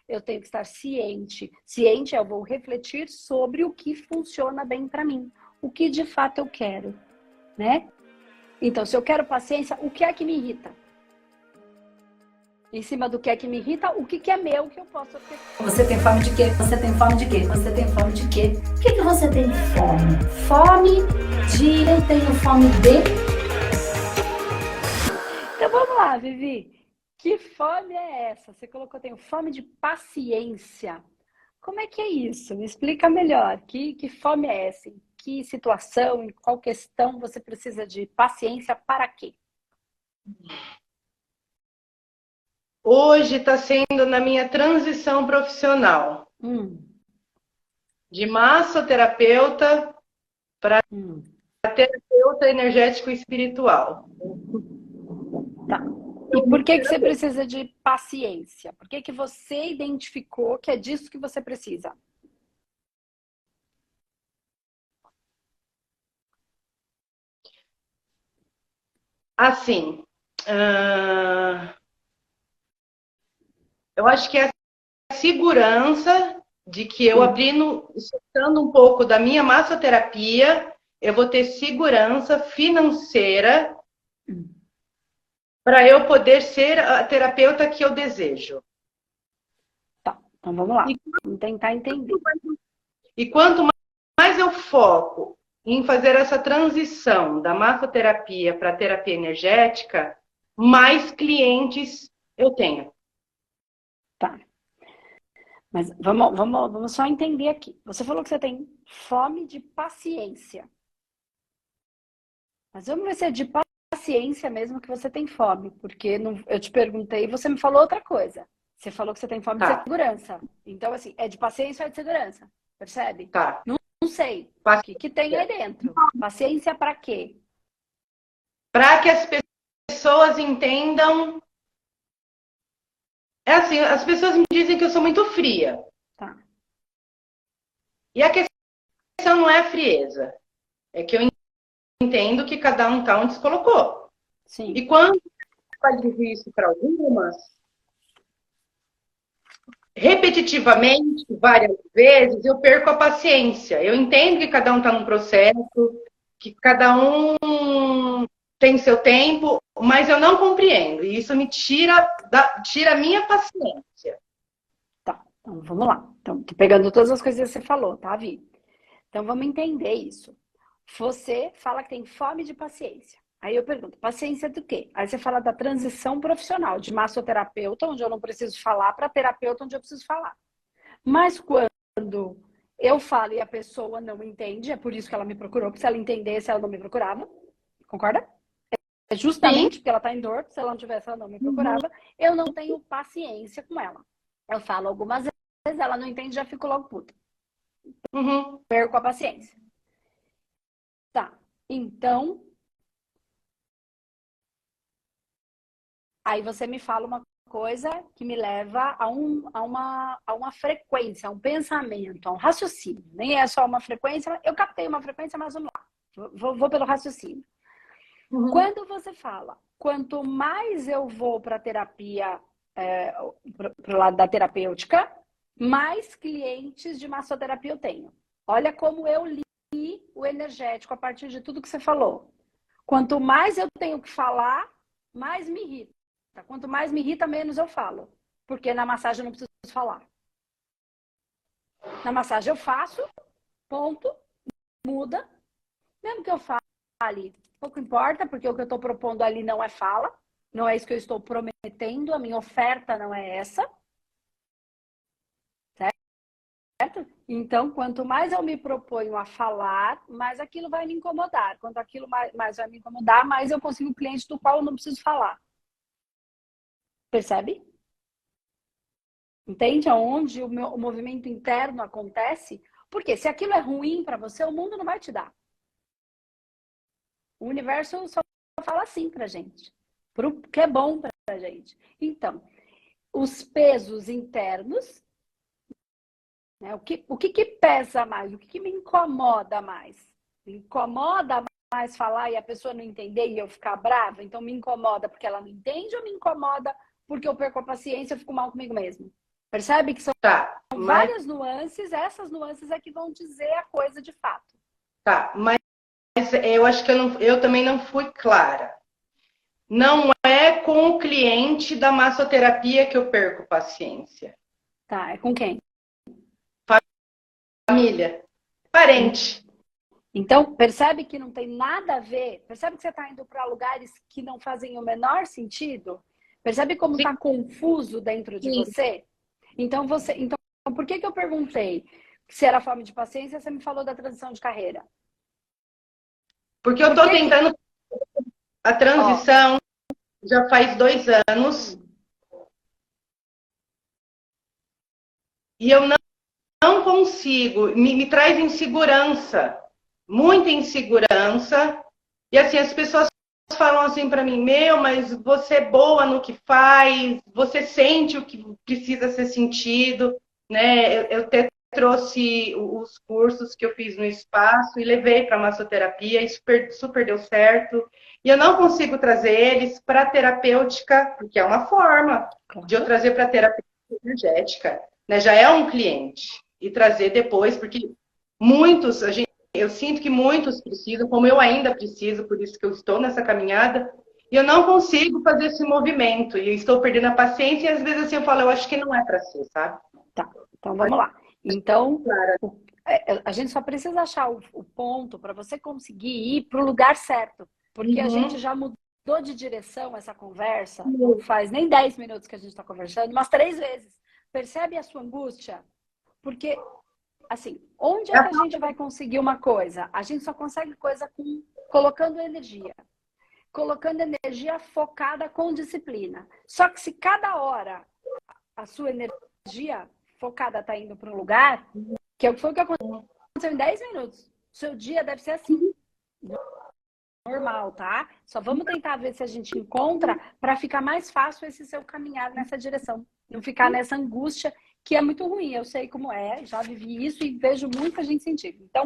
eu tenho que estar ciente. Ciente eu vou refletir sobre o que funciona bem para mim, o que de fato eu quero, né? Então, se eu quero paciência, o que é que me irrita? Em cima do que é que me irrita, o que é meu que eu posso ter. Você tem fome de quê? Você tem fome de quê? Você tem fome de quê? O que você tem fome? Fome de... Eu tenho fome de... Então vamos lá, Vivi. Que fome é essa? Você colocou, tenho fome de paciência. Como é que é isso? Me explica melhor. Que fome é essa? Em que situação, em qual questão você precisa de paciência para quê? Hoje está sendo na minha transição profissional. De massoterapeuta para terapeuta energético e espiritual. Tá. E por que você precisa de paciência? Por que você identificou que é disso que você precisa? Assim, eu acho que é a segurança de que eu soltando um pouco da minha massoterapia, eu vou ter segurança financeira para eu poder ser a terapeuta que eu desejo. Tá, então vamos lá. Vamos tentar entender. E quanto mais eu foco em fazer essa transição da massoterapia para a terapia energética, mais clientes eu tenho. Tá. Mas vamos só entender aqui. Você falou que você tem fome de paciência. Mas vamos ver se é de paciência mesmo que você tem fome. Porque eu te perguntei e você me falou outra coisa. Você falou que você tem fome de segurança. Então, assim, é de paciência ou é de segurança? Percebe? Tá. Não sei. O que tem aí dentro? Paciência para quê? Para que as pessoas entendam. É assim, as pessoas me dizem que eu sou muito fria. Tá. E a questão não é a frieza. É que eu entendo que cada um está onde se colocou. Sim. E quando eu falo isso para algumas, repetitivamente, várias vezes, eu perco a paciência. Eu entendo que cada um está num processo, que cada um tem seu tempo, mas eu não compreendo. E isso me tira a minha paciência. Tá, então vamos lá. Então, tô pegando todas as coisas que você falou, tá, Vi? Então vamos entender isso. Você fala que tem fome de paciência. Aí eu pergunto, paciência do quê? Aí você fala da transição profissional, de massoterapeuta, onde eu não preciso falar, para terapeuta, onde eu preciso falar. Mas quando eu falo e a pessoa não entende, é por isso que ela me procurou, porque se ela entendesse, ela não me procurava. Concorda? É justamente porque ela está em dor, se ela não tivesse, ela não me procurava. Eu não tenho paciência com ela. Eu falo algumas vezes, ela não entende, já fico logo puta. Perco a paciência. Tá, então... Aí você me fala uma coisa que me leva a uma frequência, a um pensamento, a um raciocínio. Nem é só uma frequência, eu captei uma frequência, mas vamos lá. Vou pelo raciocínio. Quando você fala, quanto mais eu vou para a terapia, para o lado da terapêutica, mais clientes de massoterapia eu tenho. Olha como eu li o energético a partir de tudo que você falou. Quanto mais eu tenho que falar, mais me irrita. Quanto mais me irrita, menos eu falo. Porque na massagem eu não preciso falar. Na massagem eu faço, ponto, muda. Mesmo que eu fale, pouco importa, porque o que eu estou propondo ali não é fala. Não é isso que eu estou prometendo, a minha oferta não é essa. Certo? Então, quanto mais eu me proponho a falar, mais aquilo vai me incomodar. Quanto aquilo mais vai me incomodar, mais eu consigo cliente do qual eu não preciso falar. Percebe? Entende aonde o movimento interno acontece? Porque se aquilo é ruim para você, o mundo não vai te dar. O universo só fala assim pra gente. Pro que é bom pra gente. Então, os pesos internos, né? O que pesa mais? O que me incomoda mais? Me incomoda mais falar e a pessoa não entender e eu ficar brava? Então me incomoda porque ela não entende ou me incomoda porque eu perco a paciência e fico mal comigo mesmo? Percebe que são Tá, mas, várias nuances, essas nuances é que vão dizer a coisa de fato. tá, mas eu acho que eu também não fui clara. Não é com o cliente da massoterapia que eu perco paciência. Tá, é com quem? Família, parente. Então, percebe que não tem nada a ver? Percebe que você está indo para lugares que não fazem o menor sentido? Percebe como está confuso dentro de você? Então, por que eu perguntei se era fome de paciência? Você me falou da transição de carreira. Porque eu estou tentando a transição já faz 2 anos e eu não consigo, me traz insegurança, muita insegurança. E assim, as pessoas falam assim para mim, mas você é boa no que faz, você sente o que precisa ser sentido, né? Eu até trouxe os cursos que eu fiz no espaço e levei para a massoterapia, e super deu certo. E eu não consigo trazer eles para a terapêutica, porque é uma forma de eu trazer para a terapia energética, né? Já é um cliente. E trazer depois, porque muitos, eu sinto que muitos precisam, como eu ainda preciso, por isso que eu estou nessa caminhada, e eu não consigo fazer esse movimento, e eu estou perdendo a paciência, e às vezes assim eu falo, eu acho que não é para ser, sabe? Tá, então vamos lá. Então, a gente só precisa achar o ponto para você conseguir ir para o lugar certo, porque a gente já mudou de direção essa conversa, não faz nem 10 minutos que a gente está conversando, mas 3 vezes. Percebe a sua angústia? Porque, assim, onde é que a gente vai conseguir uma coisa? A gente só consegue coisa colocando energia. Colocando energia focada com disciplina. Só que se cada hora a sua energia focada está indo para um lugar, que foi o que aconteceu em 10 minutos. O seu dia deve ser assim. Normal, tá? Só vamos tentar ver se a gente encontra para ficar mais fácil esse seu caminhar nessa direção. Não ficar nessa angústia, que é muito ruim. Eu sei como é, já vivi isso e vejo muita gente sentindo. Então,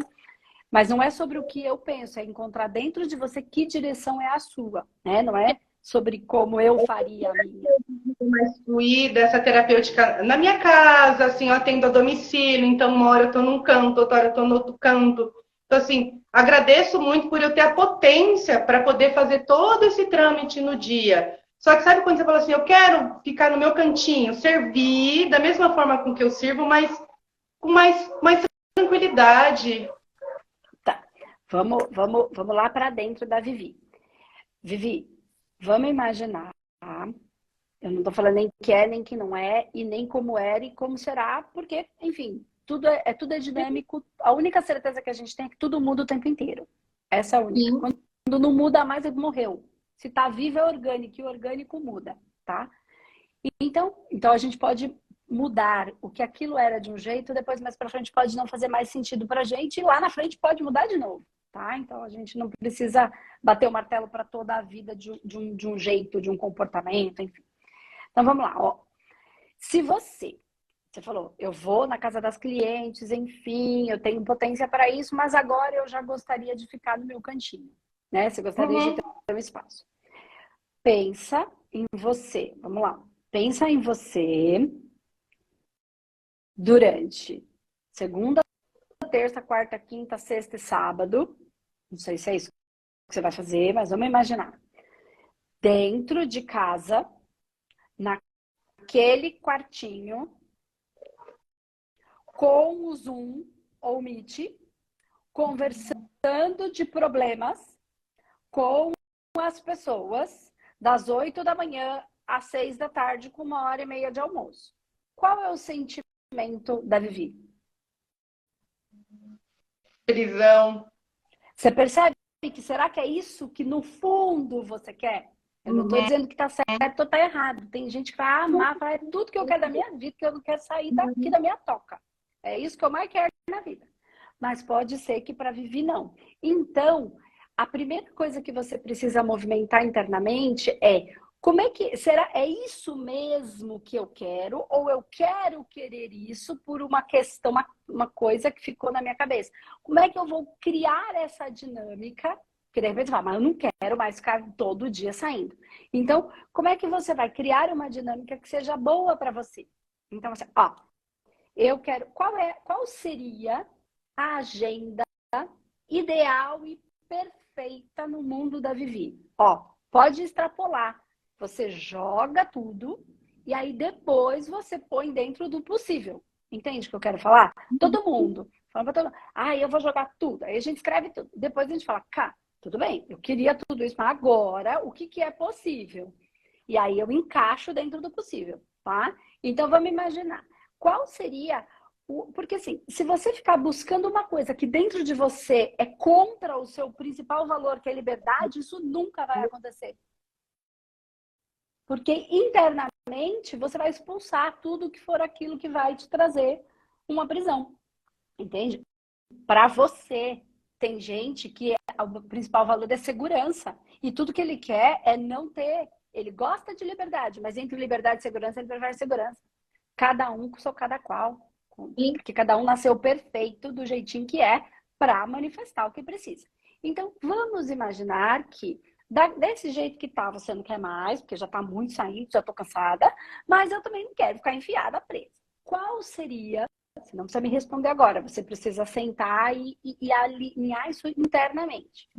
mas não é sobre o que eu penso, é encontrar dentro de você que direção é a sua, né? Não é sobre como eu faria a minha. Mais fluida, essa terapêutica na minha casa, assim, eu atendo a domicílio, então uma hora eu tô num canto, outra hora eu tô no outro canto. Então, assim, agradeço muito por eu ter a potência para poder fazer todo esse trâmite no dia. Só que sabe quando você fala assim, eu quero ficar no meu cantinho, servir da mesma forma com que eu sirvo, mas com mais tranquilidade. Tá, vamos lá para dentro da Vivi. Vivi, vamos imaginar, tá? Eu não estou falando nem que é, nem que não é, e nem como era e como será, porque, enfim, tudo é dinâmico. A única certeza que a gente tem é que tudo muda o tempo inteiro. Essa é a única. Sim. Quando não muda mais, ele morreu. Se está vivo é orgânico, e o orgânico muda, tá? Então a gente pode mudar o que aquilo era de um jeito, depois mais para frente pode não fazer mais sentido para a gente, e lá na frente pode mudar de novo, tá? Então a gente não precisa bater o martelo para toda a vida de um jeito, de um comportamento, enfim. Então vamos lá, ó. Se você falou, eu vou na casa das clientes, enfim, eu tenho potência para isso, mas agora eu já gostaria de ficar no meu cantinho, né? Você gostaria de ter um espaço. Pensa em você, vamos lá. Pensa em você durante segunda, terça, quarta, quinta, sexta e sábado. Não sei se é isso que você vai fazer, mas vamos imaginar. Dentro de casa, naquele quartinho, com o Zoom ou Meet, conversando de problemas com as pessoas das 8 da manhã às 6 da tarde, com 1h30 de almoço. Qual é o sentimento da Vivi? Prisão. Você percebe que será que é isso que no fundo você quer? Eu não estou dizendo que está certo ou está errado. Tem gente que vai amar, vai tudo que eu quero da minha vida, que eu não quero sair daqui da minha toca. É isso que eu mais quero na vida. Mas pode ser que para Vivi não. Então, a primeira coisa que você precisa movimentar internamente é como é que será? É isso mesmo que eu quero? Ou eu quero querer isso por uma questão, uma coisa que ficou na minha cabeça? Como é que eu vou criar essa dinâmica? Porque de repente você fala, mas eu não quero mais ficar todo dia saindo. Então, como é que você vai criar uma dinâmica que seja boa para você? Então, assim, ó, eu quero. Qual seria a agenda ideal e perfeita no mundo da Vivi? Ó, pode extrapolar. Você joga tudo e aí depois você põe dentro do possível. Entende o que eu quero falar? Todo mundo. Fala pra todo mundo. Ah, eu vou jogar tudo. Aí a gente escreve tudo. Depois a gente fala, cá, tudo bem, eu queria tudo isso, mas agora o que é possível? E aí eu encaixo dentro do possível, tá? Então vamos imaginar. Qual seria porque assim, se você ficar buscando uma coisa que dentro de você é contra o seu principal valor, que é liberdade, isso nunca vai acontecer. Porque internamente você vai expulsar tudo que for aquilo que vai te trazer uma prisão. Entende? Para você, tem gente que o principal valor é segurança. E tudo que ele quer é não ter. Ele gosta de liberdade, mas entre liberdade e segurança, ele prefere segurança. Cada um com seu cada qual. Porque cada um nasceu perfeito do jeitinho que é para manifestar o que precisa. Então, vamos imaginar que desse jeito que tá, você não quer mais, porque já tá muito saindo, já tô cansada, mas eu também não quero ficar enfiada presa. Qual seria, você não precisa me responder agora, você precisa sentar e alinhar isso internamente.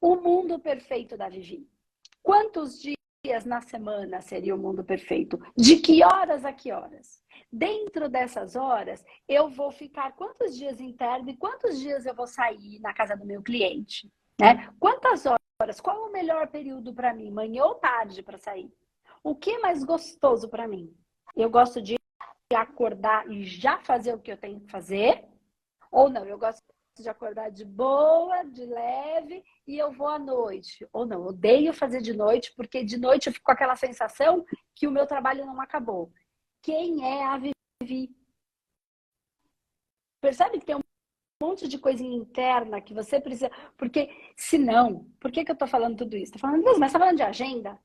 O mundo perfeito da Vivi. Quantos dias na semana seria o mundo perfeito? De que horas a que horas? Dentro dessas horas, eu vou ficar quantos dias interno e quantos dias eu vou sair na casa do meu cliente? Né? Quantas horas? Qual o melhor período para mim? Manhã ou tarde para sair? O que é mais gostoso para mim? Eu gosto de acordar e já fazer o que eu tenho que fazer? Ou não? Eu gosto de acordar de boa, de leve e eu vou à noite. Ou não? Eu odeio fazer de noite porque de noite eu fico com aquela sensação que o meu trabalho não acabou. Quem é a Vivi? Percebe que tem um monte de coisinha interna que você precisa... Porque, se não, por que eu tô falando tudo isso? Tô falando, mas você tá falando de agenda?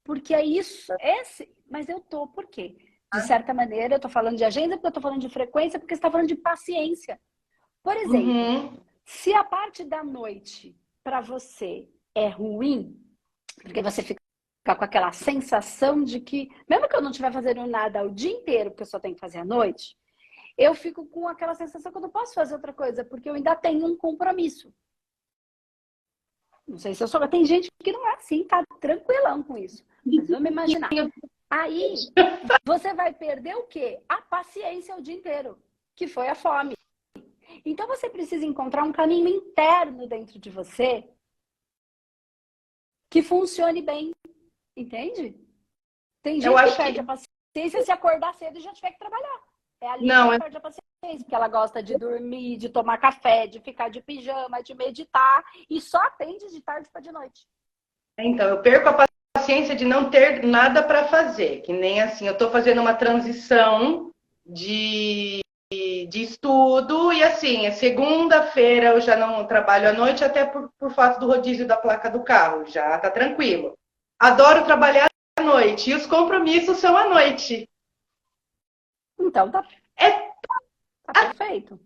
Porque é isso, mas eu tô, por quê? De certa maneira, eu tô falando de agenda porque eu tô falando de frequência, porque você tá falando de paciência. Por exemplo, se a parte da noite para você é ruim, porque você fica com aquela sensação de que, mesmo que eu não estiver fazendo nada o dia inteiro, porque eu só tenho que fazer à noite, eu fico com aquela sensação que eu não posso fazer outra coisa, porque eu ainda tenho um compromisso. Não sei se eu sou... Tem gente que não é assim, tá tranquilão com isso. Mas vamos imaginar. Aí, você vai perder o quê? A paciência o dia inteiro, que foi a fome. Então, você precisa encontrar um caminho interno dentro de você que funcione bem. Entende? Tem gente que perde a paciência se acordar cedo e já tiver que trabalhar. É ali que ela perde a paciência, porque ela gosta de dormir, de tomar café, de ficar de pijama, de meditar, e só atende de tarde para de noite. Então, eu perco a paciência de não ter nada para fazer, que nem assim, eu estou fazendo uma transição de estudo, e assim, segunda-feira eu já não trabalho à noite, até por fato do rodízio da placa do carro, já tá tranquilo. Adoro trabalhar à noite, e os compromissos são à noite. Então, tá perfeito.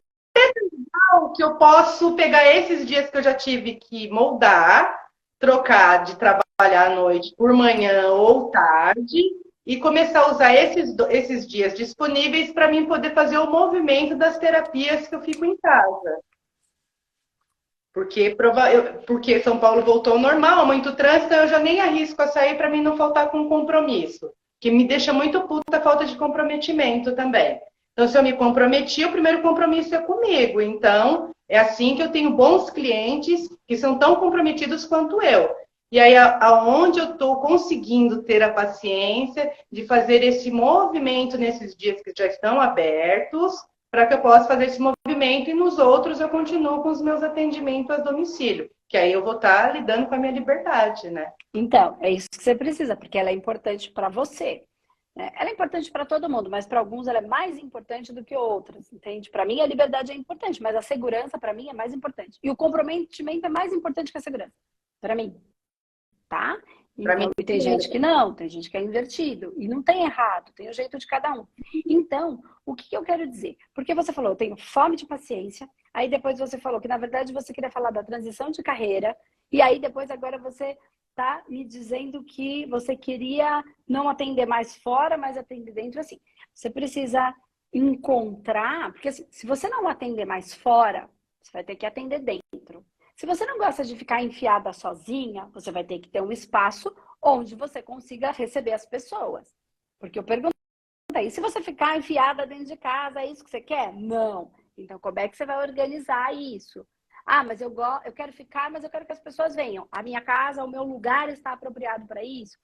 Que eu posso pegar esses dias que eu já tive que moldar, trocar de trabalhar à noite por manhã ou tarde, e começar a usar esses dias disponíveis para mim poder fazer o movimento das terapias que eu fico em casa. Porque São Paulo voltou ao normal, muito trânsito, eu já nem arrisco a sair para mim não faltar com compromisso. Que me deixa muito puta a falta de comprometimento também. Então, se eu me comprometi, o primeiro compromisso é comigo. Então, é assim que eu tenho bons clientes que são tão comprometidos quanto eu. E aí, aonde eu estou conseguindo ter a paciência de fazer esse movimento nesses dias que já estão abertos, para que eu possa fazer esse movimento, e nos outros eu continuo com os meus atendimentos a domicílio, que aí eu vou estar lidando com a minha liberdade, né? Então, é isso que você precisa, porque ela é importante para você. Né? Ela é importante para todo mundo, mas para alguns ela é mais importante do que outras, entende? Para mim a liberdade é importante, mas a segurança para mim é mais importante. E o comprometimento é mais importante que a segurança, para mim. Tá? Então, e tem gente que não, tem gente que é invertido. E não tem errado, tem o jeito de cada um. Então, o que eu quero dizer? Porque você falou, eu tenho fome de paciência, aí depois você falou que, na verdade, você queria falar da transição de carreira, e aí depois agora você tá me dizendo que você queria não atender mais fora, mas atender dentro, assim. Você precisa encontrar, porque se você não atender mais fora, você vai ter que atender dentro. Se você não gosta de ficar enfiada sozinha, você vai ter que ter um espaço onde você consiga receber as pessoas. Porque eu pergunto aí, se você ficar enfiada dentro de casa, é isso que você quer? Não. Então, como é que você vai organizar isso? Ah, mas eu quero ficar, mas eu quero que as pessoas venham. A minha casa, o meu lugar está apropriado para isso?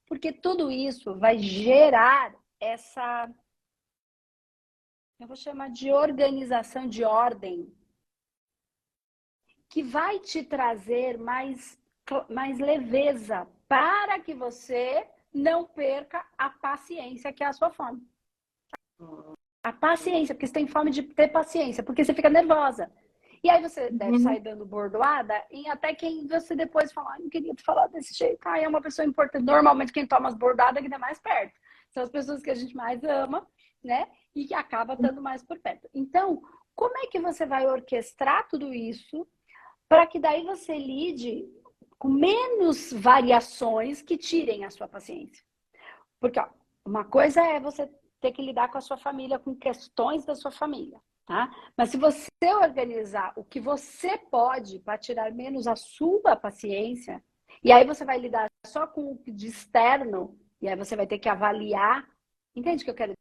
Porque tudo isso vai gerar essa, eu vou chamar de organização de ordem, que vai te trazer mais leveza para que você não perca a paciência, que é a sua fome. A paciência, porque você tem fome de ter paciência, porque você fica nervosa. E aí você deve sair dando bordoada e até quem você depois fala, não queria te falar desse jeito. Ah, é uma pessoa importante. Normalmente quem toma as bordadas é que dá mais perto. São as pessoas que a gente mais ama, né? E que acaba estando mais por perto. Então, como é que você vai orquestrar tudo isso para que daí você lide com menos variações que tirem a sua paciência? Porque, ó, uma coisa é você ter que lidar com a sua família, com questões da sua família, tá? Mas se você organizar o que você pode para tirar menos a sua paciência, e aí você vai lidar só com o de externo, e aí você vai ter que avaliar. Entende o que eu quero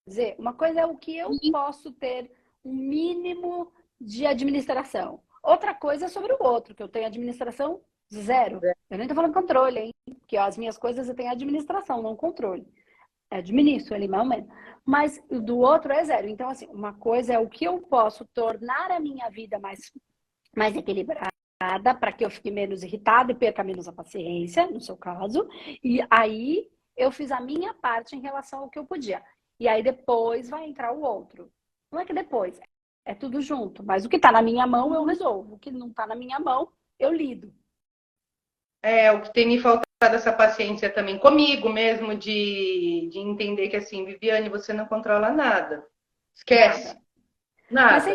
dizer? Uma coisa é o que eu posso ter um mínimo de administração. Outra coisa é sobre o outro, que eu tenho administração zero. Eu nem tô falando controle, hein? Porque as minhas coisas eu tenho administração, não controle. Administro ali, mais ou menos. Mas do outro é zero. Então, assim, uma coisa é o que eu posso tornar a minha vida mais equilibrada, para que eu fique menos irritada e perca menos a paciência, no seu caso. E aí eu fiz a minha parte em relação ao que eu podia. E aí depois vai entrar o outro. Não é que depois, é tudo junto. Mas o que está na minha mão eu resolvo. O que não está na minha mão, eu lido. O que tem me faltado essa paciência também comigo mesmo, de entender que assim, Viviane, você não controla nada. Esquece. Nada.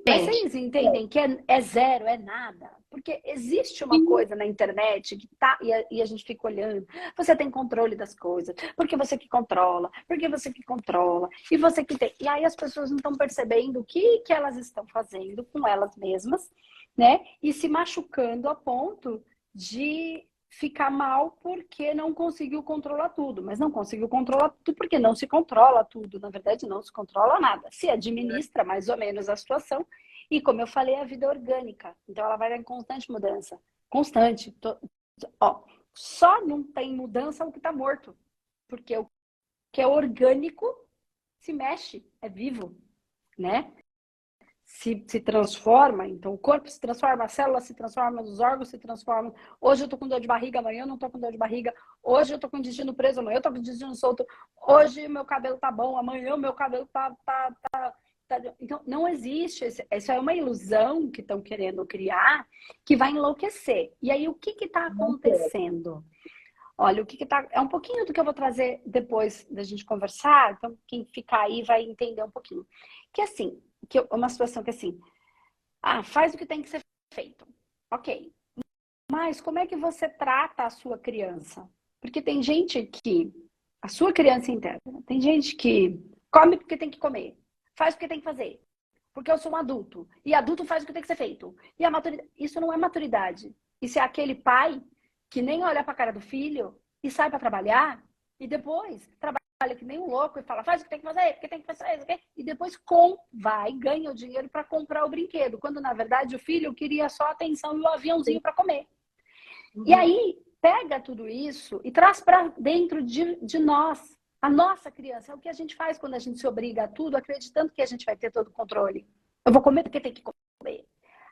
Mas vocês entendem que é zero, é nada? Porque existe uma coisa na internet que tá, e a gente fica olhando. Você tem controle das coisas, porque você que controla, e você que tem. E aí as pessoas não estão percebendo o que elas estão fazendo com elas mesmas, né? E se machucando a ponto de ficar mal porque não conseguiu controlar tudo. Mas não conseguiu controlar tudo porque não se controla tudo. Na verdade, não se controla nada. Se administra mais ou menos a situação. E como eu falei, a vida é orgânica. Então, ela vai em constante mudança. Constante. Só não tem mudança o que está morto. Porque o que é orgânico se mexe, é vivo, né? Se transforma, então o corpo se transforma, a célula se transforma, os órgãos se transformam. Hoje eu tô com dor de barriga, amanhã eu não tô com dor de barriga. Hoje eu tô com o intestino preso, amanhã eu tô com o intestino solto. Hoje meu cabelo tá bom, amanhã o meu cabelo tá. Então, não existe. Isso é uma ilusão que estão querendo criar que vai enlouquecer. E aí, o que está acontecendo? Olha, é um pouquinho do que eu vou trazer depois da gente conversar. Então, quem ficar aí vai entender um pouquinho. Que assim, uma situação que assim, faz o que tem que ser feito. Ok. Mas como é que você trata a sua criança? Porque tem gente que, a sua criança interna, tem gente que come porque tem que comer, faz porque tem que fazer, porque eu sou um adulto, e adulto faz o que tem que ser feito. E a maturidade, isso não é maturidade. Isso é aquele pai que nem olha para a cara do filho e sai para trabalhar, e depois trabalha que nem um louco e fala, faz o que tem que fazer, porque tem que fazer isso, okay? E depois vai, ganha o dinheiro para comprar o brinquedo, quando na verdade o filho queria só a atenção e o aviãozinho para comer. E aí, pega tudo isso e traz para dentro de nós. A nossa criança é o que a gente faz quando a gente se obriga a tudo, acreditando que a gente vai ter todo o controle. Eu vou comer porque tem que comer.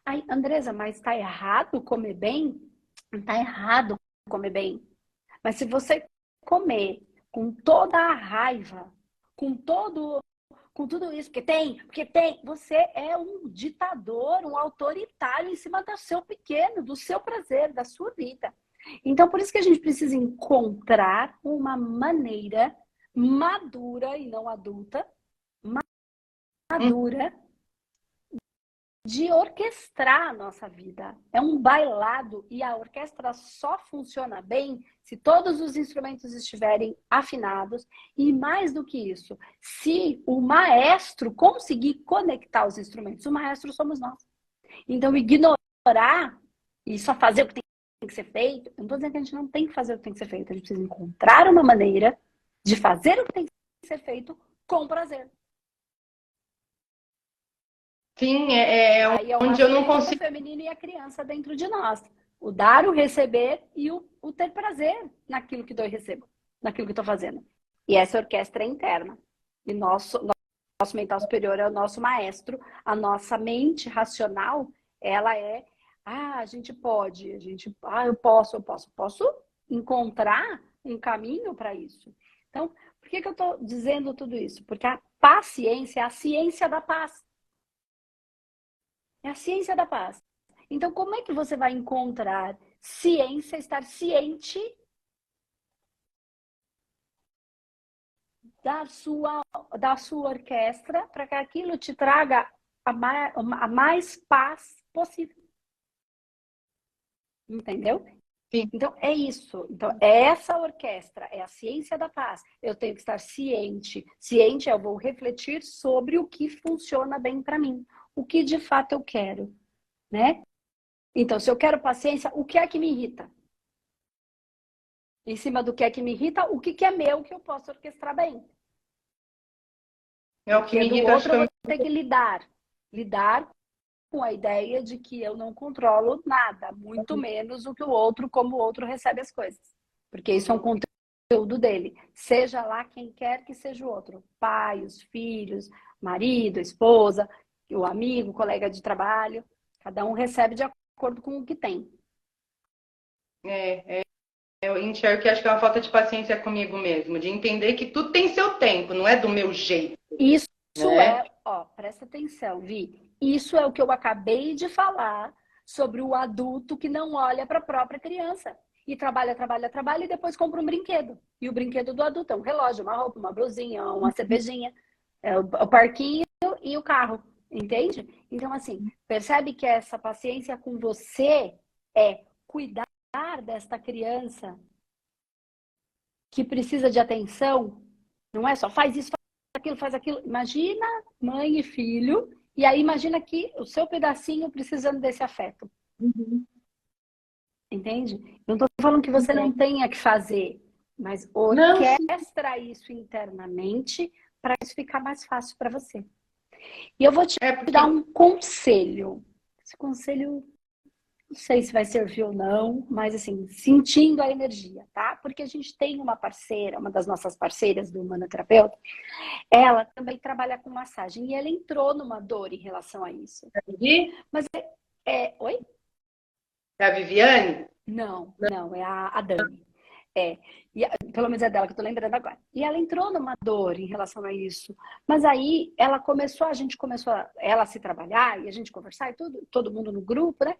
Aí, Andresa, mas está errado comer bem? Não está errado comer bem. Mas se você comer com toda a raiva, com tudo isso, porque tem, você é um ditador, um autoritário em cima do seu pequeno, do seu prazer, da sua vida. Então, por isso que a gente precisa encontrar uma maneira madura e não adulta, madura, de orquestrar a nossa vida. É um bailado e a orquestra só funciona bem se todos os instrumentos estiverem afinados e, mais do que isso, se o maestro conseguir conectar os instrumentos. O maestro somos nós. Então, ignorar e só fazer o que tem que ser feito, eu não estou dizendo que a gente não tem que fazer o que tem que ser feito, a gente precisa encontrar uma maneira de fazer o que tem que ser feito com prazer. Sim, é Aí é onde eu não o consigo. feminino e a criança dentro de nós. O dar, o receber e o ter prazer naquilo que dou e recebo, naquilo que estou fazendo. E essa orquestra é interna. E nosso mental superior é o nosso maestro. A nossa mente racional, ela é, a gente pode, eu posso encontrar um caminho para isso. Então, por que eu estou dizendo tudo isso? Porque a paciência é a ciência da paz. É a ciência da paz. Então, como é que você vai encontrar ciência, estar ciente da sua orquestra para que aquilo te traga a mais paz possível? Entendeu? Sim. Então, é isso. Então, é essa orquestra, é a ciência da paz. Eu tenho que estar ciente. Ciente, eu vou refletir sobre o que funciona bem para mim. O que de fato eu quero, né? Então, se eu quero paciência, o que é que me irrita? Em cima do que é que me irrita, o que é meu que eu posso orquestrar bem? É o que me do irrita, outro eu vou ter que lidar com a ideia de que eu não controlo nada, muito menos o que o outro, como o outro recebe as coisas. Porque isso é um conteúdo dele. Seja lá quem quer que seja o outro. Pai, os filhos, marido, esposa, o amigo, o colega de trabalho. Cada um recebe de acordo com o que tem. Eu enxergo que acho que é uma falta de paciência comigo mesmo, de entender que tudo tem seu tempo, não é do meu jeito. Isso né? presta atenção, Vi. Isso é o que eu acabei de falar sobre o adulto que não olha para a própria criança. E trabalha e depois compra um brinquedo. E o brinquedo do adulto é um relógio, uma roupa, uma blusinha, uma cervejinha, o parquinho e o carro. Entende? Então, assim, percebe que essa paciência com você é cuidar desta criança que precisa de atenção. Não é só faz isso, faz aquilo. Imagina mãe e filho, e aí imagina que o seu pedacinho precisando desse afeto. Uhum. Entende? Não estou falando que você não tenha que fazer, mas orquestra isso internamente para isso ficar mais fácil para você. E eu vou te dar um conselho. Esse conselho, não sei se vai servir ou não, mas assim, sentindo a energia, tá? Porque a gente tem uma parceira, uma das nossas parceiras do Humanoterapeuta, ela também trabalha com massagem e ela entrou numa dor em relação a isso. A Vivi? Mas oi? É a Viviane? Não, é a Dani. Pelo menos é dela que eu tô lembrando agora. E ela entrou numa dor em relação a isso. Mas aí a gente começou ela se trabalhar e a gente conversar e tudo, todo mundo no grupo, né?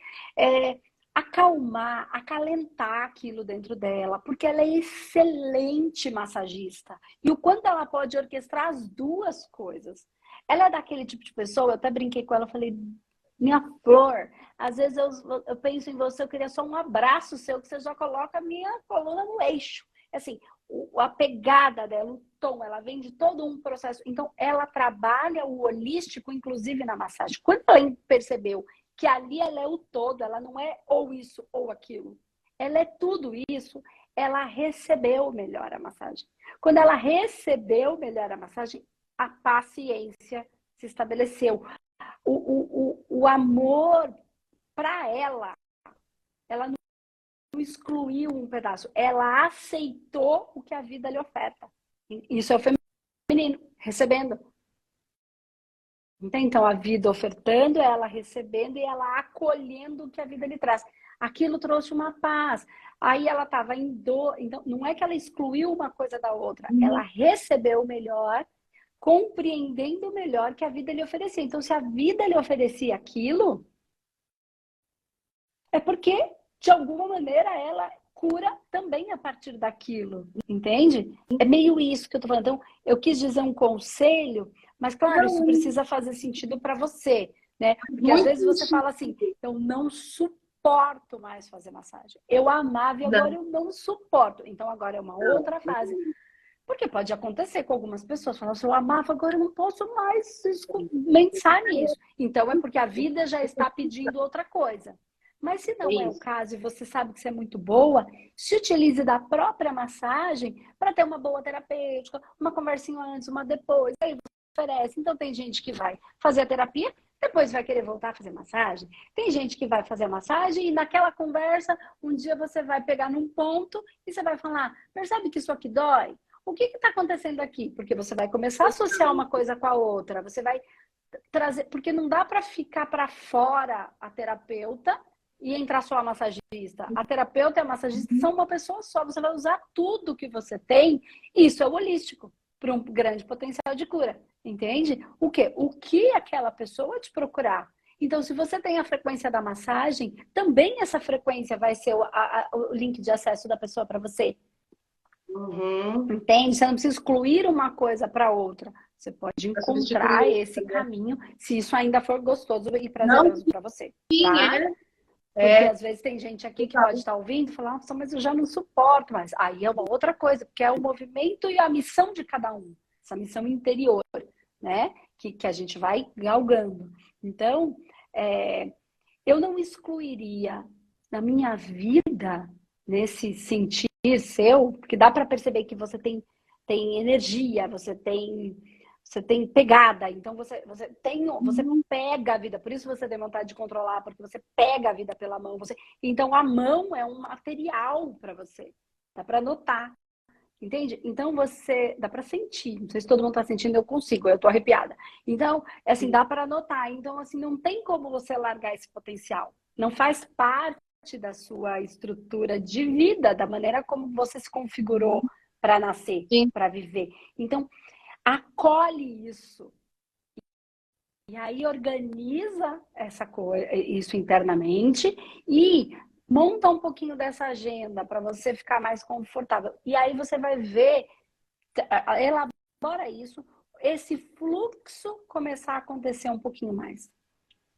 Acalmar, acalentar aquilo dentro dela, porque ela é excelente massagista. E o quanto ela pode orquestrar as duas coisas. Ela é daquele tipo de pessoa, eu até brinquei com ela, falei, minha flor, às vezes eu penso em você, eu queria só um abraço seu, que você já coloca a minha coluna no eixo. Assim, a pegada dela, o tom, ela vem de todo um processo. Então, ela trabalha o holístico, inclusive na massagem. Quando ela percebeu que ali ela é o todo, ela não é ou isso ou aquilo. Ela é tudo isso, ela recebeu melhor a massagem. Quando ela recebeu melhor a massagem, a paciência se estabeleceu. O amor para ela não excluiu um pedaço, ela aceitou o que a vida lhe oferta. Isso é o feminino, recebendo. Então, a vida ofertando, ela recebendo e ela acolhendo o que a vida lhe traz. Aquilo trouxe uma paz. Aí ela estava em dor. Então, não é que ela excluiu uma coisa da outra. Ela recebeu o melhor, compreendendo melhor que a vida lhe oferecia. Então, se a vida lhe oferecia aquilo, é porque, de alguma maneira, ela cura também a partir daquilo. Entende? É meio isso que eu tô falando. Então, eu quis dizer um conselho, mas, claro, isso precisa fazer sentido para você. né? Porque às vezes você fala assim, eu não suporto mais fazer massagem. Eu amava e agora eu não suporto. Então agora é uma outra fase. Porque pode acontecer com algumas pessoas, falam assim, eu amava, agora eu não posso mais pensar nisso. Então é porque a vida já está pedindo outra coisa. Mas se não é o caso e você sabe que você é muito boa, se utilize da própria massagem para ter uma boa terapêutica, uma conversinha antes, uma depois, aí você oferece. Então tem gente que vai fazer a terapia, depois vai querer voltar a fazer massagem. Tem gente que vai fazer a massagem e naquela conversa, um dia você vai pegar num ponto e você vai falar, percebe que isso aqui dói? O que está acontecendo aqui? Porque você vai começar a associar uma coisa com a outra, você vai trazer, porque não dá para ficar para fora a terapeuta e entrar só a massagista. A terapeuta e a massagista são uma pessoa só, você vai usar tudo que você tem, e isso é holístico, para um grande potencial de cura, entende? O quê? O que aquela pessoa te procurar. Então, se você tem a frequência da massagem, também essa frequência vai ser o link de acesso da pessoa para você. Entende? Você não precisa excluir uma coisa para outra. Você pode encontrar esse caminho, se isso ainda for gostoso e prazeroso para você. Tá? Porque às vezes tem gente aqui que pode estar ouvindo e falar, nossa, mas eu já não suporto mais. Aí é uma outra coisa, porque é o movimento e a missão de cada um. Essa missão interior, né? Que a gente vai galgando. Então, eu não excluiria na minha vida, nesse sentido seu, porque dá para perceber que você tem energia, você tem pegada, então você pega a vida, por isso você tem vontade de controlar, porque você pega a vida pela mão, então a mão é um material para você, dá para notar, entende? Então dá para sentir, não sei se todo mundo está sentindo, eu consigo, eu estou arrepiada. Então, assim, dá para notar, então assim, não tem como você largar esse potencial, não faz parte da sua estrutura de vida, da maneira como você se configurou para nascer, para viver. Então, acolhe isso. E aí organiza isso internamente e monta um pouquinho dessa agenda para você ficar mais confortável. E aí você vai ver, elabora isso, esse fluxo começar a acontecer um pouquinho mais.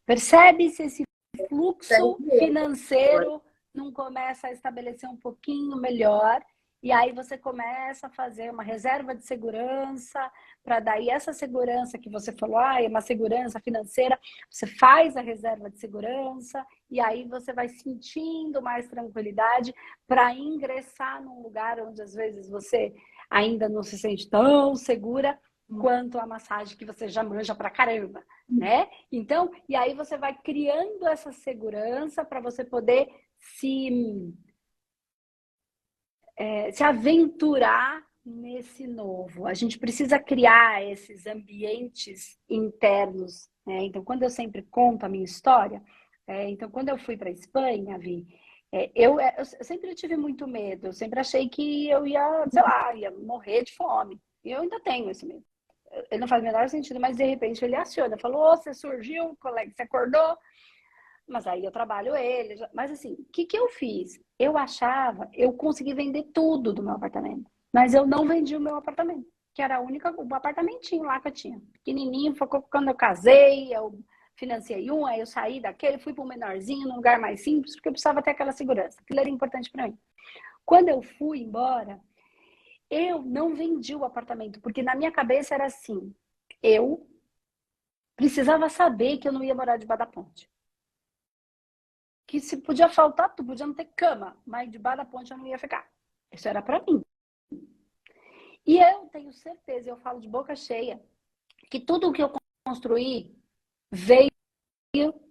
Percebe-se esse fluxo financeiro não começa a estabelecer um pouquinho melhor, e aí você começa a fazer uma reserva de segurança, para daí essa segurança que você falou, é uma segurança financeira, você faz a reserva de segurança, e aí você vai sentindo mais tranquilidade para ingressar num lugar onde às vezes você ainda não se sente tão segura quanto a massagem que você já manja pra caramba, né? Então, e aí você vai criando essa segurança para você poder se aventurar nesse novo. A gente precisa criar esses ambientes internos, né? Então, quando eu sempre conto a minha história, então, quando eu fui para a Espanha, Vi, eu sempre tive muito medo, eu sempre achei que eu ia, sei lá, ia morrer de fome. E eu ainda tenho esse medo. Ele não faz o menor sentido, mas de repente ele aciona. Falou, você surgiu, colega, você acordou. Mas aí eu trabalho ele. Mas assim, o que eu fiz? Eu consegui vender tudo do meu apartamento. Mas eu não vendi o meu apartamento. Que era o apartamentinho lá que eu tinha. Pequenininho, foi quando eu casei, eu financiei aí eu saí daquele, fui para um menorzinho, num lugar mais simples, porque eu precisava ter aquela segurança. Aquilo era importante para mim. Quando eu fui embora, eu não vendi o apartamento, porque na minha cabeça era assim, eu precisava saber que eu não ia morar debaixo da ponte. Que se podia faltar, tu podia não ter cama, mas debaixo da ponte eu não ia ficar. Isso era para mim. E eu tenho certeza, eu falo de boca cheia, que tudo o que eu construí veio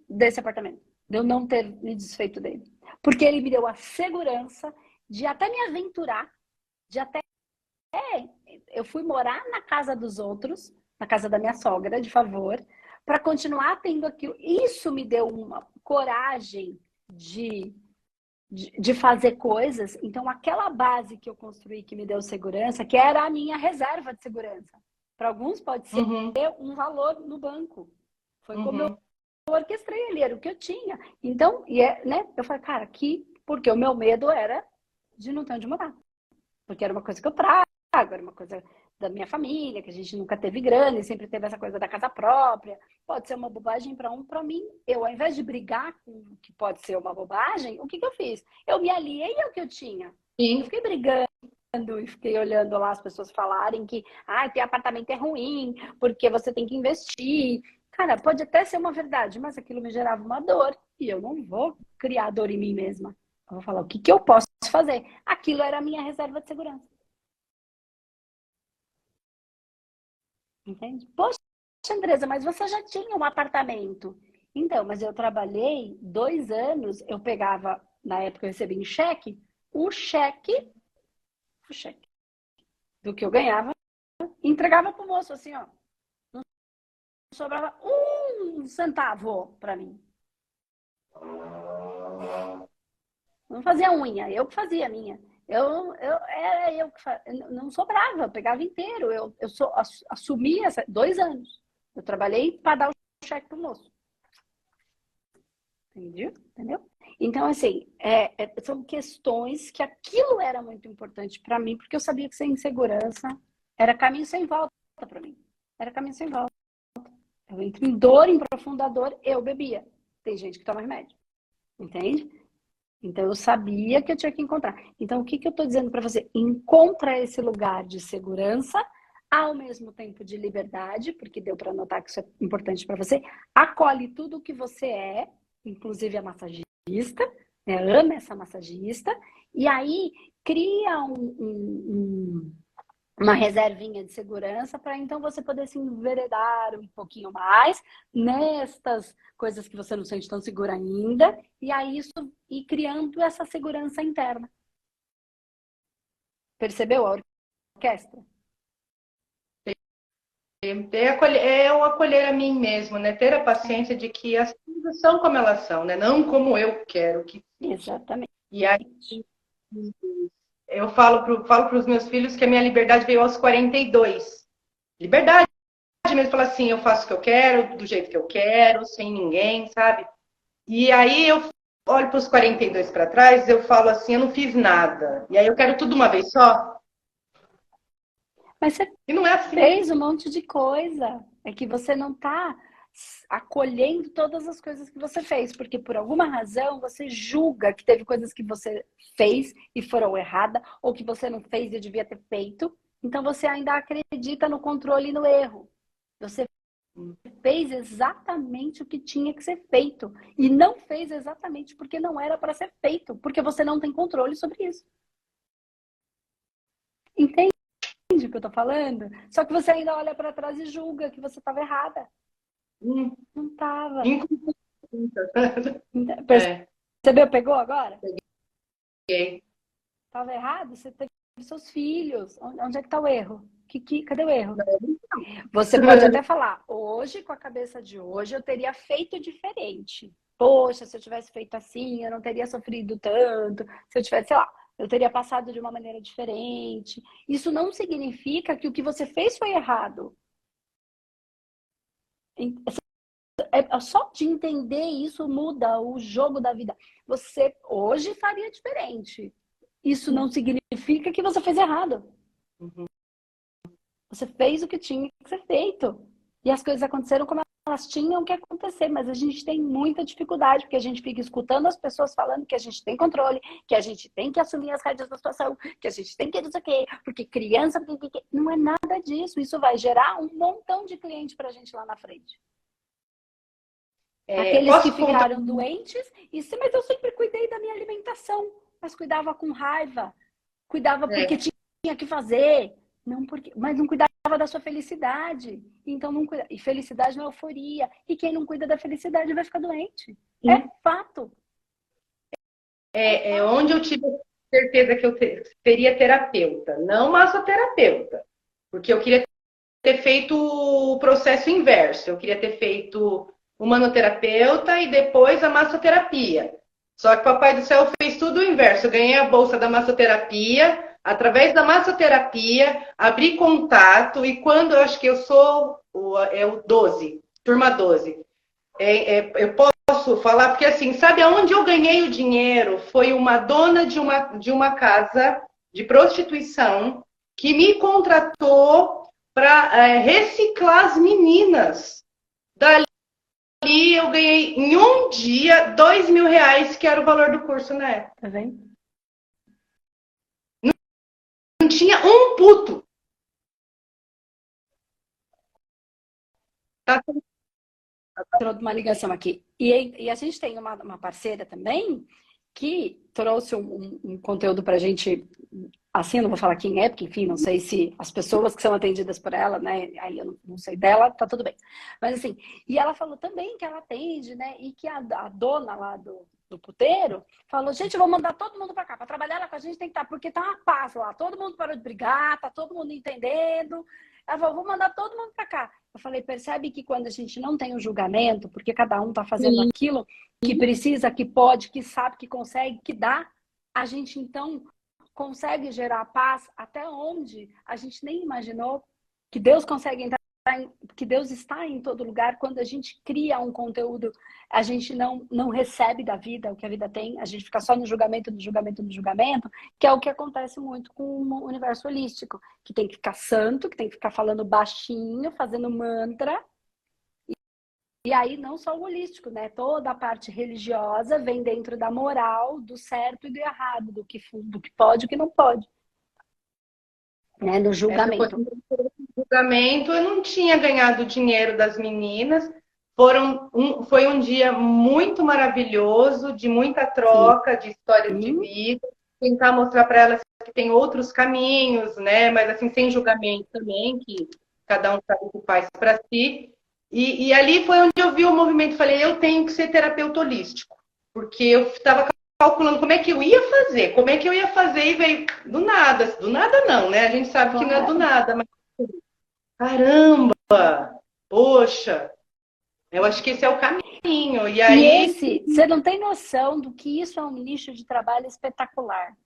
desse apartamento. De eu não ter me desfeito dele. Porque ele me deu a segurança de até me aventurar, de até eu fui morar na casa dos outros, na casa da minha sogra, de favor, para continuar tendo aquilo. Isso me deu uma coragem de fazer coisas. Então, aquela base que eu construí, que me deu segurança, que era a minha reserva de segurança. Para alguns pode ser um valor no banco. Foi como eu orquestrei ali, era o que eu tinha. Então, né? Eu falei, cara, porque o meu medo era de não ter onde morar. Porque era uma coisa que eu trago, era uma coisa da minha família, que a gente nunca teve grana e sempre teve essa coisa da casa própria. pode ser uma bobagem para um, para mim. Eu, ao invés de brigar com o que pode ser uma bobagem, o que eu fiz? Eu me aliei ao que eu tinha. Sim. Eu fiquei brigando e fiquei olhando lá as pessoas falarem que ter apartamento é ruim, porque você tem que investir. Cara, pode até ser uma verdade, mas aquilo me gerava uma dor. E eu não vou criar dor em mim mesma. Eu vou falar, o que eu posso fazer? Aquilo era a minha reserva de segurança. Entende? Poxa, Andresa, mas você já tinha um apartamento. Então, mas eu trabalhei 2 anos, eu pegava, na época eu recebia em cheque, o cheque do que eu ganhava, e entregava pro moço, assim, ó. Não sobrava 1 centavo para mim. Não fazia unha, eu que fazia a minha. Era eu que fazia, não sobrava, eu pegava inteiro. Eu assumi 2 anos. Eu trabalhei para dar o cheque pro moço. Entendeu? Então, assim, são questões que aquilo era muito importante para mim, porque eu sabia que sem segurança era caminho sem volta para mim. Era caminho sem volta. Eu entro em dor, em profunda dor, eu bebia. Tem gente que toma remédio. Entende? Então, eu sabia que eu tinha que encontrar. Então, o que eu estou dizendo para você? Encontra esse lugar de segurança, ao mesmo tempo de liberdade, porque deu para notar que isso é importante para você. Acolhe tudo o que você é, inclusive a massagista, né? Ama essa massagista. E aí, cria uma reservinha de segurança para então você poder se enveredar um pouquinho mais nestas coisas que você não sente tão segura ainda, e aí isso ir criando essa segurança interna. Percebeu a orquestra? É o acolher a mim mesmo, né? Ter a paciência de que as coisas são como elas são, né? Não como eu quero que seja. Exatamente. E aí eu falo para os meus filhos que a minha liberdade veio aos 42. Liberdade mesmo, falar assim, eu faço o que eu quero, do jeito que eu quero, sem ninguém, sabe? E aí eu olho para os 42 para trás, eu falo assim, eu não fiz nada. E aí eu quero tudo uma vez só. Mas você E não é assim. fez um monte de coisa. É que você não está acolhendo todas as coisas que você fez, porque por alguma razão você julga que teve coisas que você fez e foram erradas, ou que você não fez e devia ter feito. Então você ainda acredita no controle e no erro. Você fez exatamente o que tinha que ser feito e não fez exatamente porque não era para ser feito, porque você não tem controle sobre isso. Entende o que eu tô falando? Só que você ainda olha para trás e julga que você estava errada. Não estava. Percebeu? Pegou agora? Peguei. Estava errado? Você teve seus filhos. Onde é que está o erro? Cadê o erro? Você pode até falar, hoje, com a cabeça de hoje, eu teria feito diferente. Poxa, se eu tivesse feito assim, eu não teria sofrido tanto. Se eu tivesse, sei lá, eu teria passado de uma maneira diferente. Isso não significa que o que você fez foi errado. Só de entender isso muda o jogo da vida. Você hoje faria diferente. Isso não significa que você fez errado. Você fez o que tinha que ser feito. E as coisas aconteceram como elas tinham que acontecer. Mas a gente tem muita dificuldade, porque a gente fica escutando as pessoas falando que a gente tem controle, que a gente tem que assumir as rédeas da situação, que a gente tem que não sei o quê, porque criança... Não é nada disso. Isso vai gerar um montão de cliente pra gente lá na frente. Aqueles que ficaram doentes, mas eu sempre cuidei da minha alimentação, mas cuidava com raiva, cuidava porque tinha que fazer, mas não cuidava da sua felicidade. Então não cuida. E felicidade não é euforia. E quem não cuida da felicidade vai ficar doente. É fato. Onde eu tive certeza que eu teria terapeuta, não massoterapeuta, porque eu queria ter feito o processo inverso. Eu queria ter feito o manoterapeuta e depois a massoterapia. Só que o Papai do Céu fez tudo o inverso. Eu ganhei a bolsa da massoterapia, através da massoterapia, abri contato, e quando eu acho que eu sou o 12, turma 12, eu posso falar, porque assim, sabe aonde eu ganhei o dinheiro? Foi uma dona de uma casa de prostituição que me contratou para reciclar as meninas dali ali eu ganhei em um dia R$ 2.000, que era o valor do curso, né? Tá vendo? Não tinha um puto. Tá? Entrou uma ligação aqui. E a gente tem uma parceira também que trouxe um conteúdo para a gente, assim, não vou falar quem é, porque, enfim, não sei se as pessoas que são atendidas por ela, né, aí eu não sei dela, tá tudo bem. Mas, assim, e ela falou também que ela atende, né, e que a dona lá do puteiro falou, gente, eu vou mandar todo mundo para cá, para trabalhar lá com a gente tem que estar, porque tá uma paz lá, todo mundo parou de brigar, tá todo mundo entendendo. Ela falou, vou mandar todo mundo para cá. Eu falei, percebe que quando a gente não tem um julgamento, porque cada um tá fazendo aquilo que precisa, que pode, que sabe, que consegue, que dá, a gente então consegue gerar paz até onde a gente nem imaginou que Deus consegue entrar, que Deus está em todo lugar. Quando a gente cria um conteúdo, a gente não recebe da vida o que a vida tem, a gente fica só no julgamento, no julgamento, no julgamento, que é o que acontece muito com o universo holístico, que tem que ficar santo, que tem que ficar falando baixinho, fazendo mantra. E aí, não só o holístico, né? Toda a parte religiosa vem dentro da moral, do certo e do errado, do que pode e o que não pode. Né? No julgamento. Julgamento, eu não tinha ganhado o dinheiro das meninas. Foi um dia muito maravilhoso, de muita troca, de histórias de vida. Tentar mostrar para elas que tem outros caminhos, né? Mas assim, sem julgamento também, que cada um sabe o que faz para si. E ali foi onde eu vi o movimento. Falei, eu tenho que ser terapeuta holístico. Porque eu estava calculando como é que eu ia fazer. Como é que eu ia fazer e veio do nada. Do nada não, né? A gente sabe que não é do nada. Mas caramba! Poxa! Eu acho que esse é o caminho. E aí... você não tem noção do que isso é um nicho de trabalho espetacular.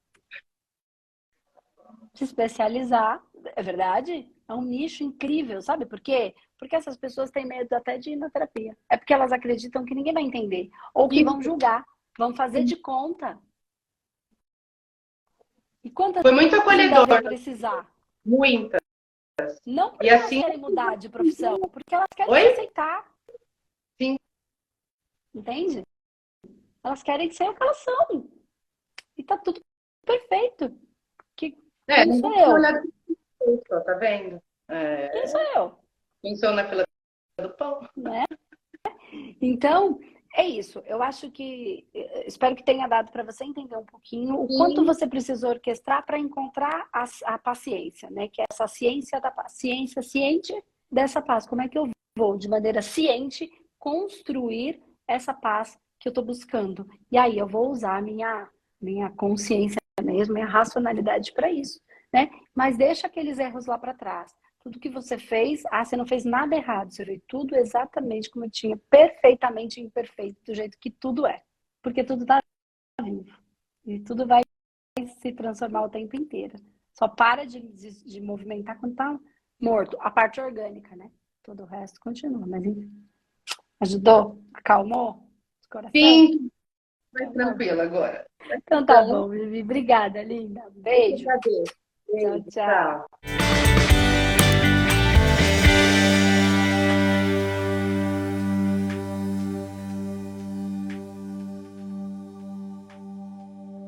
Se especializar, é verdade? É um nicho incrível, sabe por quê? Porque essas pessoas têm medo até de ir na terapia. É porque elas acreditam que ninguém vai entender. Ou que vão julgar, vão fazer de conta. E quantas foi muito acolhedor. vai precisar? Muitas. Não porque elas querem mudar de profissão, porque elas querem se aceitar. Sim. Entende? Elas querem ser o que elas são. E tá tudo perfeito. Quem sou eu? Tá vendo? Quem sou eu? Quem sou na fila do pão? Né? Então, é isso. Eu acho que... Espero que tenha dado para você entender um pouquinho o quanto você precisou orquestrar para encontrar a paciência, né? Que é essa ciência da paz. Ciência ciente dessa paz. Como é que eu vou, de maneira ciente, construir essa paz que eu estou buscando? E aí eu vou usar a minha consciência mesmo, minha racionalidade para isso, né? Mas deixa aqueles erros lá para trás. Tudo que você fez, você não fez nada errado, você fez tudo exatamente como tinha, perfeitamente imperfeito, do jeito que tudo é. Porque tudo está vivo. E tudo vai se transformar o tempo inteiro. Só para de movimentar quando está morto. A parte orgânica, né? Todo o resto continua, mas enfim. Ajudou? Acalmou? Coração? Sim, mais tranquila agora. Então tá bom, Vivi. Obrigada, linda. Beijo. Beijo. Tchau, tchau.